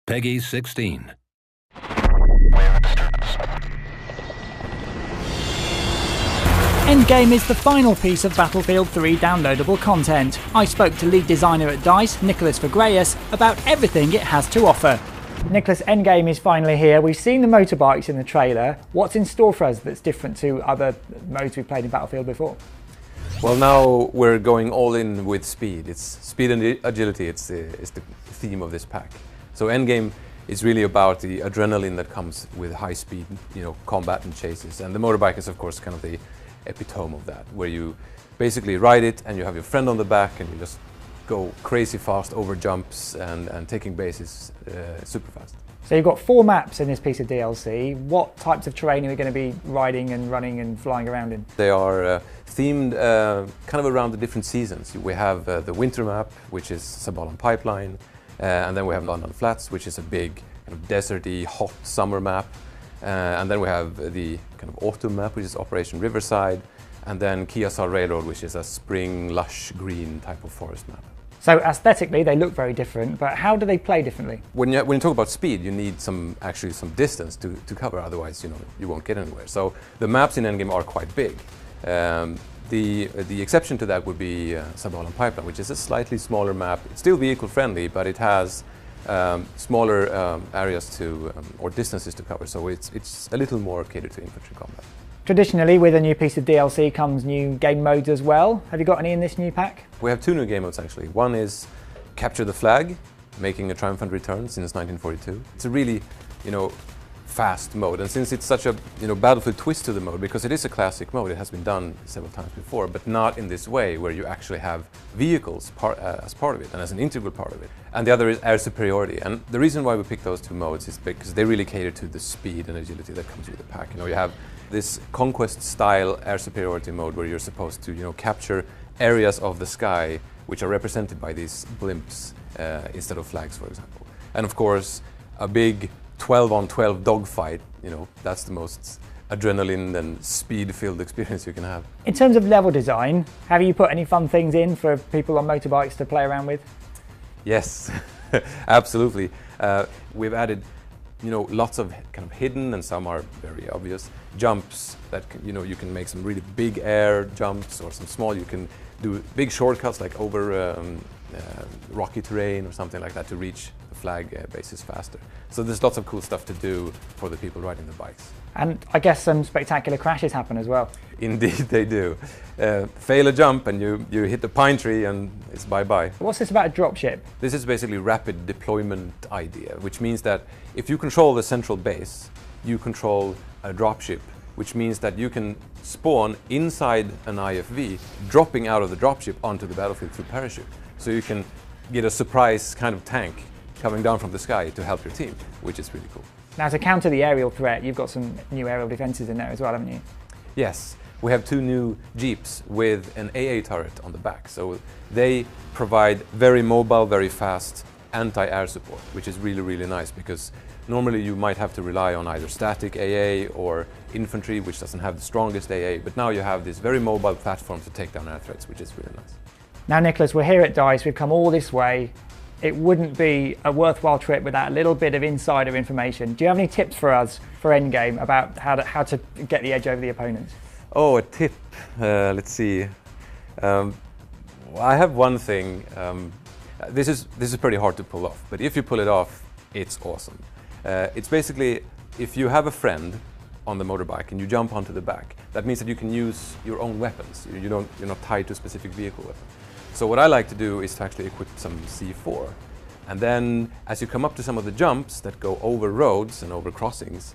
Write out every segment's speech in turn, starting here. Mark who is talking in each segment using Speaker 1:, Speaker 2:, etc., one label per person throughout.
Speaker 1: Peggy 16.
Speaker 2: Endgame is the final piece of Battlefield 3 downloadable content. I spoke to lead designer at DICE, Nicholas Vergreus, about everything it has to offer. Nicholas, Endgame is finally here. We've seen the motorbikes in the trailer. What's in store for us that's different to other modes we've played in Battlefield before?
Speaker 3: Well, now we're going all in with speed. It's speed and agility. It's the theme of this pack. So Endgame is really about the adrenaline that comes with high speed, combat and chases. And the motorbike is, of course, kind of the epitome of that, where you basically ride it and you have your friend on the back and you just go crazy fast over jumps and taking bases super fast.
Speaker 2: So you've got 4 maps in this piece of DLC. What types of terrain are we going to be riding and running and flying around in?
Speaker 3: They are themed kind of around the different seasons. We have the winter map, which is Sabalan Pipeline, and then we have London Flats, which is a big kind of deserty, hot summer map. And then we have the kind of autumn map, which is Operation Riverside, and then Kiasar Railroad, which is a spring, lush green type of forest map.
Speaker 2: So aesthetically, they look very different, but how do they play differently?
Speaker 3: When you talk about speed, you need actually some distance to cover, otherwise you won't get anywhere. So the maps in Endgame are quite big. The exception to that would be Sabalan Pipeline, which is a slightly smaller map. It's still vehicle friendly, but it has smaller areas or distances to cover, so it's a little more catered to infantry combat. Traditionally,
Speaker 2: with a new piece of DLC comes new game modes as well. Have you got any in this new pack?
Speaker 3: We have 2 new game modes actually. One is Capture the Flag, making a triumphant return since 1942. It's a really, fast mode, and since it's such a Battlefield twist to the mode, because it is a classic mode, it has been done several times before, but not in this way where you actually have vehicles as part of it and as an integral part of it. And the other is air superiority, and the reason why we picked those 2 modes is because they really cater to the speed and agility that comes with the pack. You have this conquest style air superiority mode where you're supposed to capture areas of the sky which are represented by these blimps instead of flags, for example. And of course a big 12-on-12 dogfight, that's the most adrenaline and speed-filled experience you can have.
Speaker 2: In terms of level design, have you put any fun things in for people on motorbikes to play around with?
Speaker 3: Yes, absolutely. We've added, lots of kind of hidden, and some are very obvious, jumps that you can make some really big air jumps, or some small. You can do big shortcuts like over rocky terrain or something like that to reach the flag bases faster. So there's lots of cool stuff to do for the people riding the bikes.
Speaker 2: And I guess some spectacular crashes happen as well.
Speaker 3: Indeed they do. Fail a jump and you hit the pine tree and it's bye-bye.
Speaker 2: What's this about a dropship?
Speaker 3: This is basically rapid deployment idea, which means that if you control the central base, you control a dropship, which means that you can spawn inside an IFV, dropping out of the dropship onto the battlefield through parachute. So you can get a surprise kind of tank coming down from the sky to help your team, which is really cool.
Speaker 2: Now, to counter the aerial threat, you've got some new aerial defences in there as well, haven't you?
Speaker 3: Yes, we have 2 new Jeeps with an AA turret on the back. So they provide very mobile, very fast anti-air support, which is really, really nice, because normally you might have to rely on either static AA or infantry, which doesn't have the strongest AA, but now you have this very mobile platform to take down air threats, which is really nice.
Speaker 2: Now, Nicholas, we're here at DICE, we've come all this way. It wouldn't be a worthwhile trip without a little bit of insider information. Do you have any tips for us for Endgame about how to get the edge over the opponents?
Speaker 3: Oh, a tip. Let's see. I have one thing. This is pretty hard to pull off, but if you pull it off, it's awesome. It's basically, if you have a friend on the motorbike and you jump onto the back, that means that you can use your own weapons. You're not tied to a specific vehicle weapon. So what I like to do is to actually equip some C4. And then as you come up to some of the jumps that go over roads and over crossings,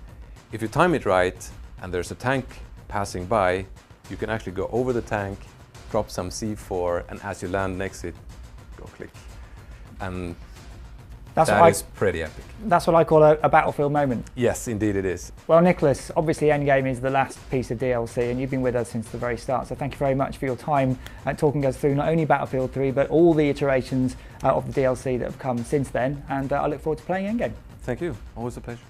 Speaker 3: if you time it right and there's a tank passing by, you can actually go over the tank, drop some C4, and as you land next to it, go click. And that is pretty epic.
Speaker 2: That's what I call a Battlefield moment.
Speaker 3: Yes, indeed it is.
Speaker 2: Well, Nicholas, obviously Endgame is the last piece of DLC, and you've been with us since the very start, so thank you very much for your time talking us through not only Battlefield 3, but all the iterations of the DLC that have come since then, and I look forward to playing Endgame.
Speaker 3: Thank you. Always a pleasure.